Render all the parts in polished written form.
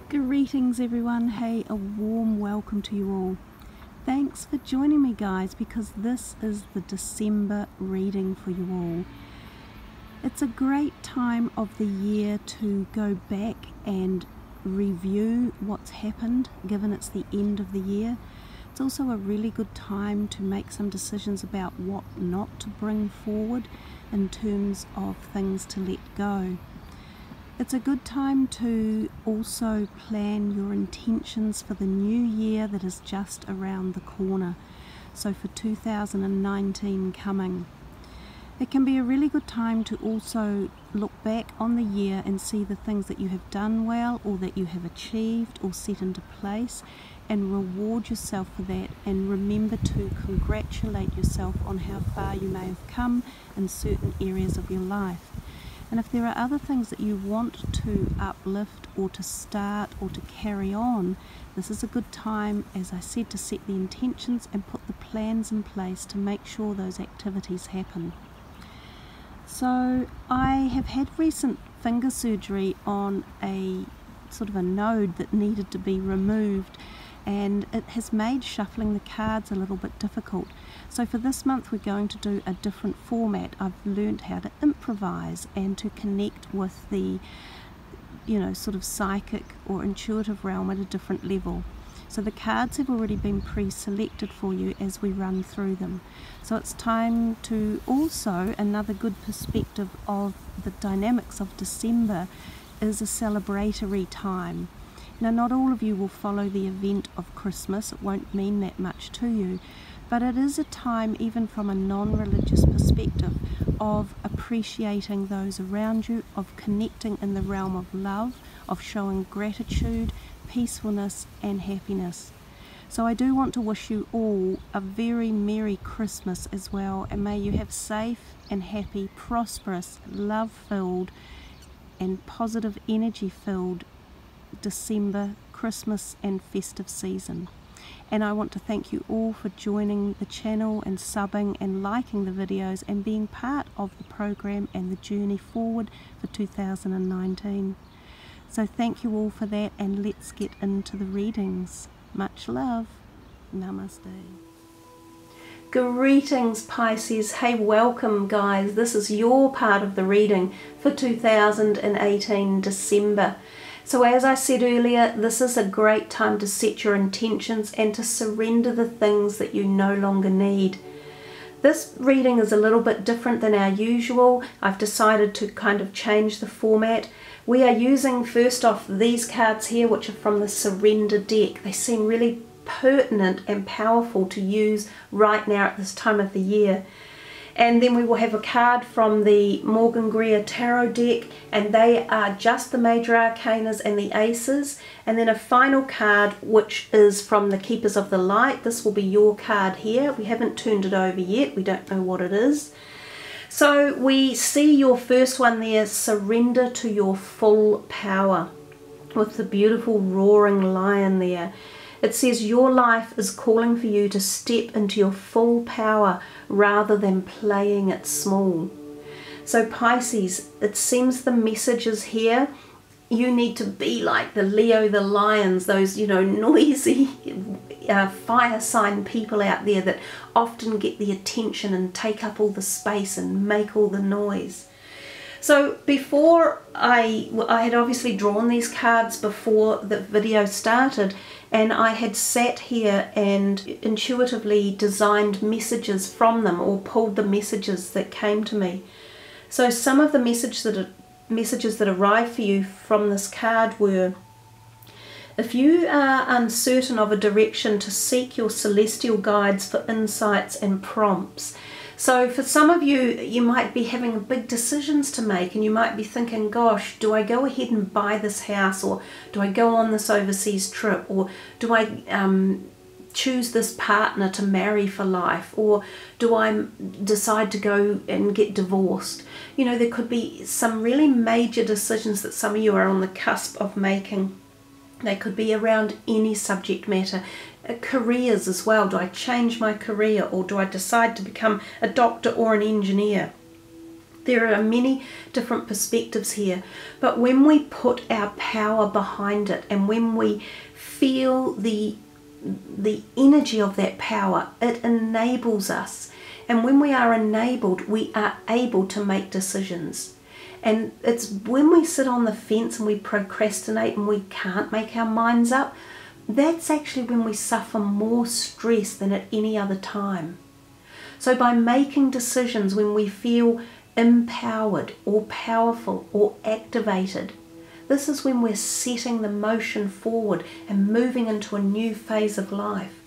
Greetings everyone, hey, a warm welcome to you all. Thanks for joining me guys, because this is the December reading for you all. It's a great time of the year to go back and review what's happened, given it's the end of the year. It's also a really good time to make some decisions about what not to bring forward in terms of things to let go. It's a good time to also plan your intentions for the new year that is just around the corner. So for 2019 coming. It can be a really good time to also look back on the year and see the things that you have done well, or that you have achieved or set into place, and reward yourself for that, and remember to congratulate yourself on how far you may have come in certain areas of your life. And if there are other things that you want to uplift or to start or to carry on, this is a good time, as I said, to set the intentions and put the plans in place to make sure those activities happen. So I have had recent finger surgery on a sort of a node that needed to be removed, and it has made shuffling the cards a little bit difficult. So for this month we're going to do a different format. I've learned how to improvise and to connect with the, sort of psychic or intuitive realm at a different level. So the cards have already been pre-selected for you as we run through them. So it's time to also, another good perspective of the dynamics of December is a celebratory time. Now, not all of you will follow the event of Christmas. It won't mean that much to you, but it is a time, even from a non-religious perspective, of appreciating those around you, of connecting in the realm of love, of showing gratitude, peacefulness and happiness. So I do want to wish you all a very Merry Christmas as well, and may you have safe and happy, prosperous, love-filled and positive energy-filled December, Christmas and festive season. And I want to thank you all for joining the channel and subbing and liking the videos and being part of the program and the journey forward for 2019. So thank you all for that, and let's get into the readings. Much love. Namaste. Greetings Pisces. Hey, welcome guys. This is your part of the reading for 2018 December. So as I said earlier, this is a great time to set your intentions and to surrender the things that you no longer need. This reading is a little bit different than our usual. I've decided to kind of change the format. We are using first off these cards here, which are from the Surrender deck. They seem really pertinent and powerful to use right now at this time of the year. And then we will have a card from the Morgan Greer Tarot deck, and they are just the Major Arcanas and the Aces. And then a final card which is from the Keepers of the Light. This will be your card here. We haven't turned it over yet. We don't know what it is. So we see your first one there, Surrender to Your Full Power, with the beautiful roaring lion there. It says your life is calling for you to step into your full power rather than playing it small. So Pisces, it seems the message is here. You need to be like the Leo, the lions, those, noisy fire sign people out there that often get the attention and take up all the space and make all the noise. So before I had obviously drawn these cards before the video started, and I had sat here and intuitively designed messages from them, or pulled the messages that came to me. So some of the messages that arrived for you from this card were: if you are uncertain of a direction, to seek your celestial guides for insights and prompts. So for some of you, you might be having big decisions to make, and you might be thinking, gosh, do I go ahead and buy this house, or do I go on this overseas trip, or do I choose this partner to marry for life, or do I decide to go and get divorced? There could be some really major decisions that some of you are on the cusp of making. They could be around any subject matter. Careers as well. Do I change my career, or do I decide to become a doctor or an engineer? There are many different perspectives here, but when we put our power behind it and when we feel the energy of that power, it enables us. And when we are enabled, we are able to make decisions. And it's when we sit on the fence and we procrastinate and we can't make our minds up, that's actually when we suffer more stress than at any other time. So by making decisions when we feel empowered or powerful or activated, this is when we're setting the motion forward and moving into a new phase of life.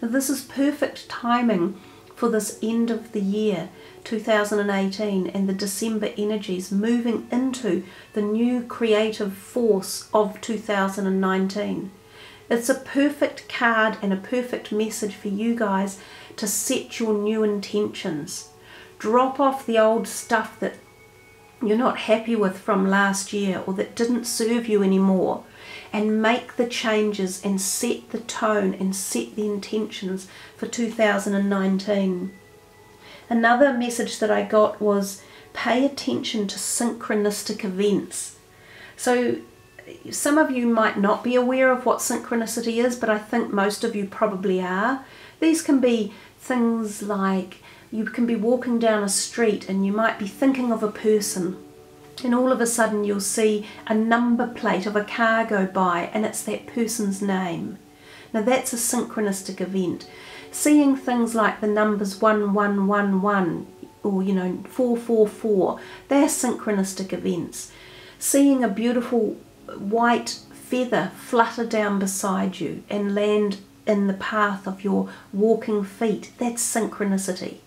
Now, this is perfect timing for this end of the year 2018 and the December energies moving into the new creative force of 2019. It's a perfect card and a perfect message for you guys to set your new intentions. Drop off the old stuff that you're not happy with from last year or that didn't serve you anymore, and make the changes and set the tone and set the intentions for 2019. Another message that I got was pay attention to synchronistic events. So some of you might not be aware of what synchronicity is, but I think most of you probably are. These can be things like you can be walking down a street and you might be thinking of a person, and all of a sudden you'll see a number plate of a car go by and it's that person's name. Now that's a synchronistic event. Seeing things like the numbers 1111 or 444, they're synchronistic events. Seeing a beautiful white feather flutter down beside you and land in the path of your walking feet, that's synchronicity.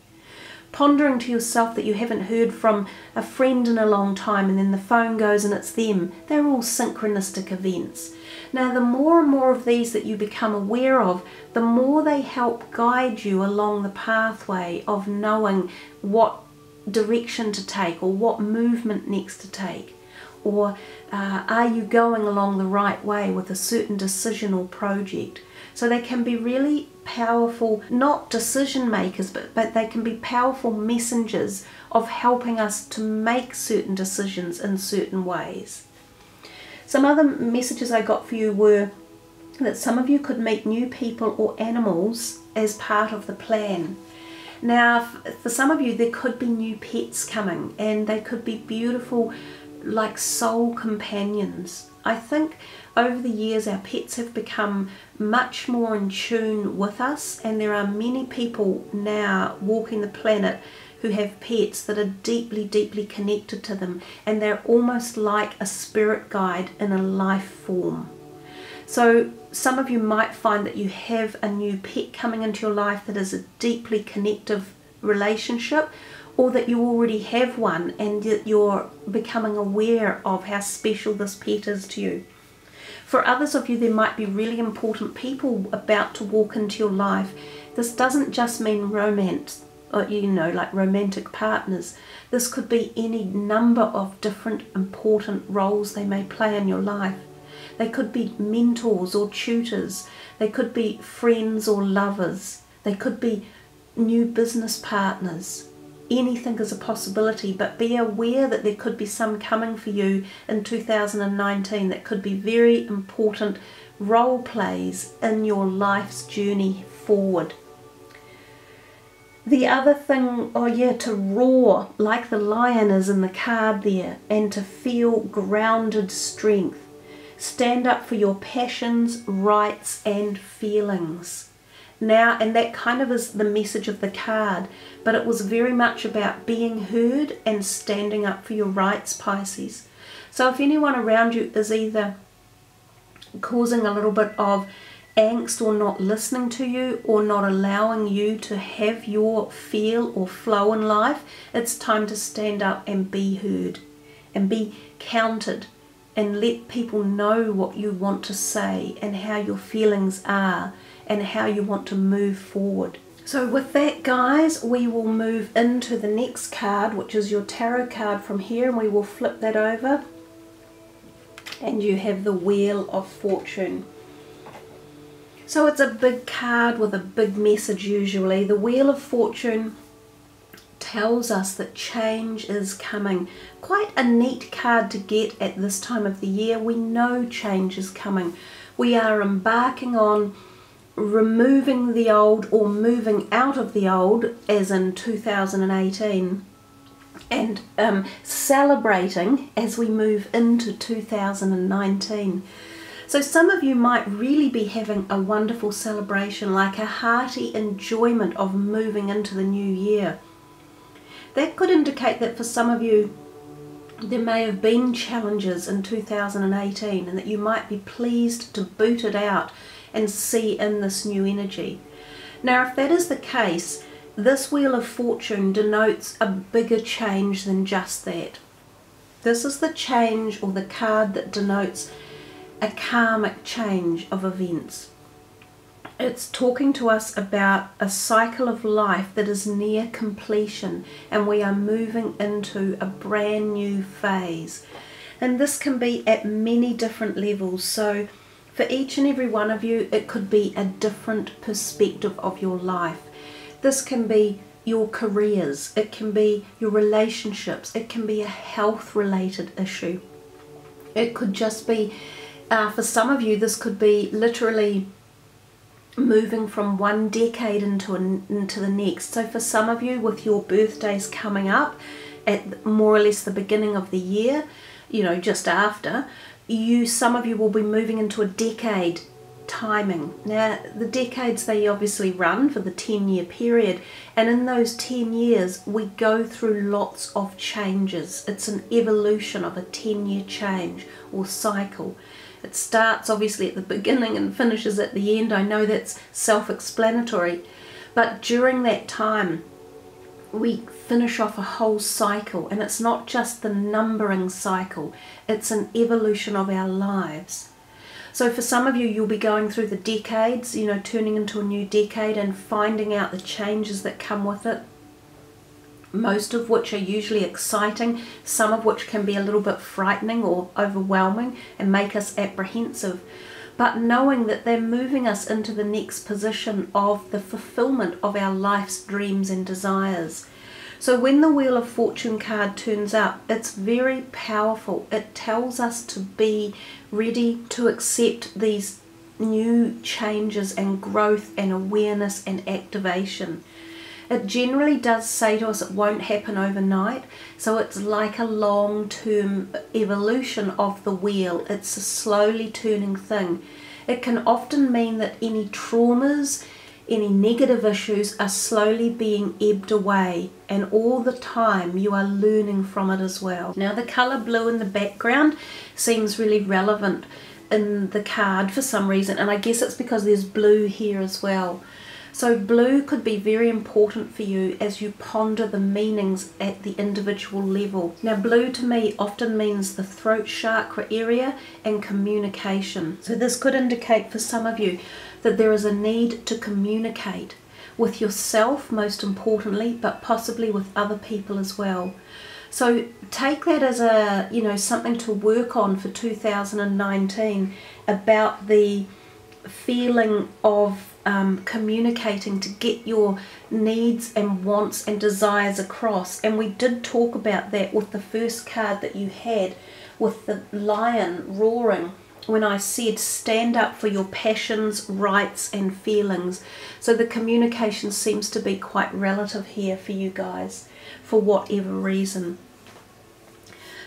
Pondering to yourself that you haven't heard from a friend in a long time and then the phone goes and it's them, they're all synchronistic events. Now the more and more of these that you become aware of, the more they help guide you along the pathway of knowing what direction to take or what movement next to take. Or are you going along the right way with a certain decision or project? So they can be really powerful, not decision makers, but they can be powerful messengers of helping us to make certain decisions in certain ways. Some other messages I got for you were that some of you could meet new people or animals as part of the plan. Now, for some of you, there could be new pets coming, and they could be beautiful, like soul companions. I think over the years our pets have become much more in tune with us, and there are many people now walking the planet who have pets that are deeply, deeply connected to them, and they're almost like a spirit guide in a life form. So some of you might find that you have a new pet coming into your life that is a deeply connective relationship, or that you already have one and that you're becoming aware of how special this pet is to you. For others of you, there might be really important people about to walk into your life. This doesn't just mean romance, or like romantic partners. This could be any number of different important roles they may play in your life. They could be mentors or tutors. They could be friends or lovers. They could be new business partners. Anything is a possibility, but be aware that there could be some coming for you in 2019 that could be very important role plays in your life's journey forward. The other thing, to roar like the lion is in the card there, and to feel grounded strength. Stand up for your passions, rights and feelings. Now, and that kind of is the message of the card, but it was very much about being heard and standing up for your rights, Pisces. So if anyone around you is either causing a little bit of angst or not listening to you or not allowing you to have your feel or flow in life, it's time to stand up and be heard and be counted and let people know what you want to say and how your feelings are and how you want to move forward. So with that, guys, we will move into the next card, which is your tarot card from here, and we will flip that over, and you have the Wheel of Fortune. So it's a big card with a big message usually. The Wheel of Fortune tells us that change is coming. Quite a neat card to get at this time of the year. We know change is coming. We are embarking on removing the old or moving out of the old, as in 2018, and celebrating as we move into 2019. So some of you might really be having a wonderful celebration, like a hearty enjoyment of moving into the new year. That could indicate that for some of you there may have been challenges in 2018 and that you might be pleased to boot it out and see in this new energy. Now, if that is the case, this Wheel of Fortune denotes a bigger change than just that. This is the change, or the card that denotes a karmic change of events. It's talking to us about a cycle of life that is near completion, and we are moving into a brand new phase. And this can be at many different levels. So for each and every one of you, it could be a different perspective of your life. This can be your careers, it can be your relationships, it can be a health related issue. It could just be, for some of you, this could be literally moving from one decade into the next. So for some of you, with your birthdays coming up at more or less the beginning of the year, you know, just after, some of you will be moving into a decade timing. Now, the decades, they obviously run for the 10-year period, and in those 10 years we go through lots of changes. It's an evolution of a 10-year change or cycle. It starts obviously at the beginning and finishes at the end. I know that's self-explanatory, but during that time we finish off a whole cycle, and it's not just the numbering cycle, it's an evolution of our lives. So for some of you, you'll be going through the decades, you know, turning into a new decade and finding out the changes that come with it, most of which are usually exciting, some of which can be a little bit frightening or overwhelming and make us apprehensive. But knowing that they're moving us into the next position of the fulfillment of our life's dreams and desires. So when the Wheel of Fortune card turns up, it's very powerful. It tells us to be ready to accept these new changes and growth and awareness and activation. It generally does say to us it won't happen overnight, so it's like a long-term evolution of the wheel. It's a slowly turning thing. It can often mean that any traumas, any negative issues are slowly being ebbed away, and all the time you are learning from it as well. Now, the colour blue in the background seems really relevant in the card for some reason, and I guess it's because there's blue here as well. So blue could be very important for you as you ponder the meanings at the individual level. Now, blue to me often means the throat chakra area and communication. So this could indicate for some of you that there is a need to communicate with yourself, most importantly, but possibly with other people as well. So take that as a, you know, something to work on for 2019, about the feeling of communicating to get your needs and wants and desires across. And we did talk about that with the first card that you had with the lion roaring, when I said stand up for your passions, rights and feelings. So the communication seems to be quite relative here for you guys, for whatever reason.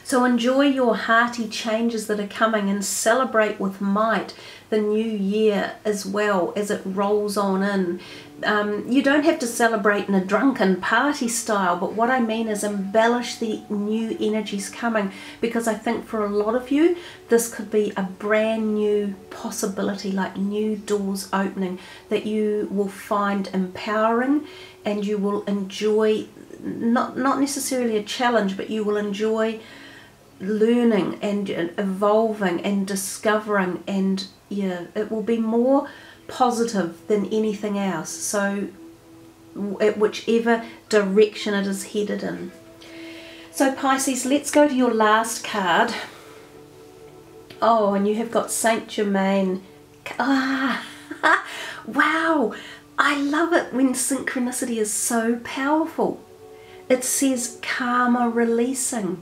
So enjoy your hearty changes that are coming, and celebrate with might the new year as well as it rolls on in. You don't have to celebrate in a drunken party style, but what I mean is embellish the new energies coming, because I think for a lot of you this could be a brand new possibility, like new doors opening that you will find empowering, and you will enjoy, not necessarily a challenge, but you will enjoy learning and evolving and discovering, and yeah, it will be more positive than anything else, so at whichever direction it is headed in. So Pisces, let's go to your last card. Oh, and you have got Saint Germain. Ah, wow, I love it when synchronicity is so powerful. It says karma releasing.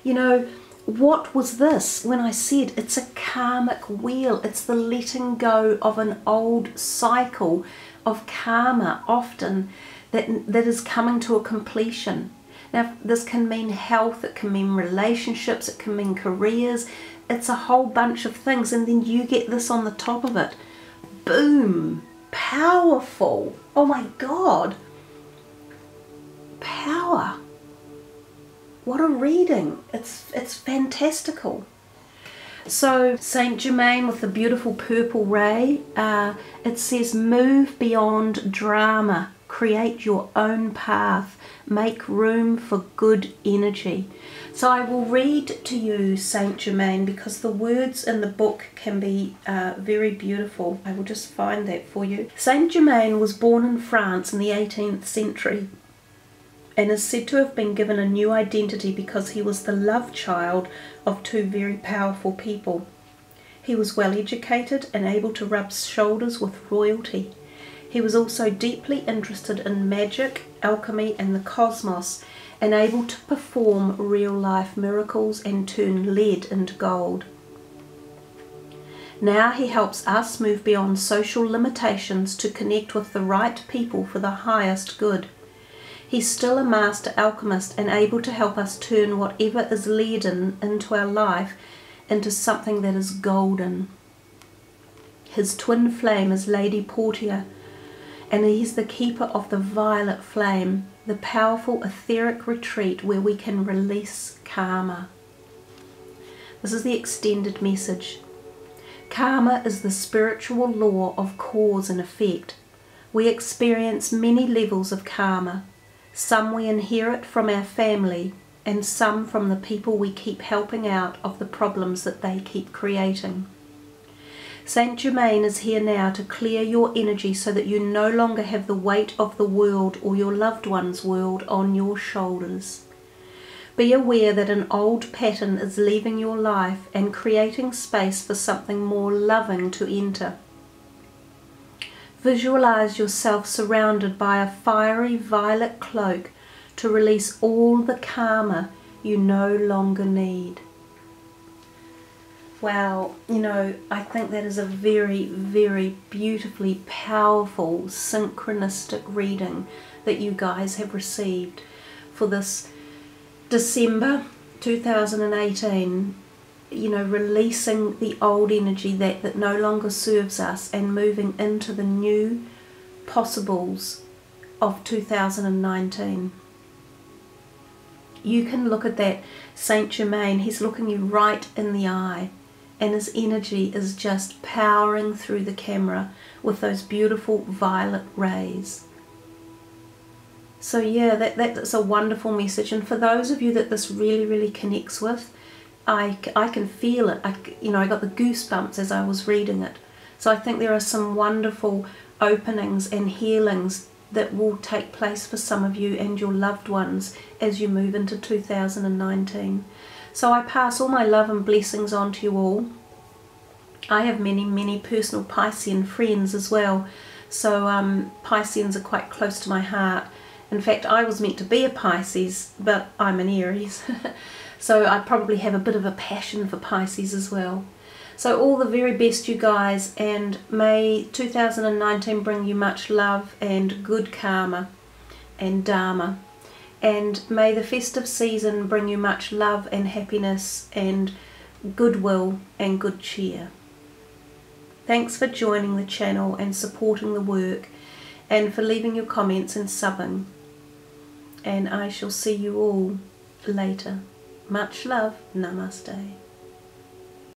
You know, what was this when I said it's a karmic wheel? It's the letting go of an old cycle of karma, often that is coming to a completion. Now, this can mean health, it can mean relationships, it can mean careers. It's a whole bunch of things, and then you get this on the top of it. Boom! Powerful! Oh my God! Power! What a reading. It's fantastical. So Saint Germain with the beautiful purple ray, it says move beyond drama, create your own path, make room for good energy. So I will read to you Saint Germain, because the words in the book can be very beautiful. I will just find that for you. Saint Germain was born in France in the 18th century and is said to have been given a new identity because he was the love child of two very powerful people. He was well educated and able to rub shoulders with royalty. He was also deeply interested in magic, alchemy and the cosmos, and able to perform real-life miracles and turn lead into gold. Now he helps us move beyond social limitations to connect with the right people for the highest good. He's still a master alchemist and able to help us turn whatever is leaden into our life into something that is golden. His twin flame is Lady Portia, and he's the keeper of the violet flame, the powerful etheric retreat where we can release karma. This is the extended message. Karma is the spiritual law of cause and effect. We experience many levels of karma. Some we inherit from our family, and some from the people we keep helping out of the problems that they keep creating. Saint Germain is here now to clear your energy so that you no longer have the weight of the world or your loved one's world on your shoulders. Be aware that an old pattern is leaving your life and creating space for something more loving to enter. Visualize yourself surrounded by a fiery violet cloak to release all the karma you no longer need. Wow, you know, I think that is a very, very beautifully powerful synchronistic reading that you guys have received for this December 2018. You know, releasing the old energy that no longer serves us and moving into the new possibles of 2019. You can look at that Saint Germain. He's looking you right in the eye, and his energy is just powering through the camera with those beautiful violet rays. So yeah, that's a wonderful message, and for those of you that this really, really connects with, I can feel it. I got the goosebumps as I was reading it. So I think there are some wonderful openings and healings that will take place for some of you and your loved ones as you move into 2019. So I pass all my love and blessings on to you all. I have many, many personal Piscean friends as well. So Pisceans are quite close to my heart. In fact, I was meant to be a Pisces, but I'm an Aries. So I probably have a bit of a passion for Pisces as well. So all the very best, you guys, and may 2019 bring you much love and good karma and dharma. And may the festive season bring you much love and happiness and goodwill and good cheer. Thanks for joining the channel and supporting the work, and for leaving your comments and subbing. And I shall see you all later. Much love. Namaste.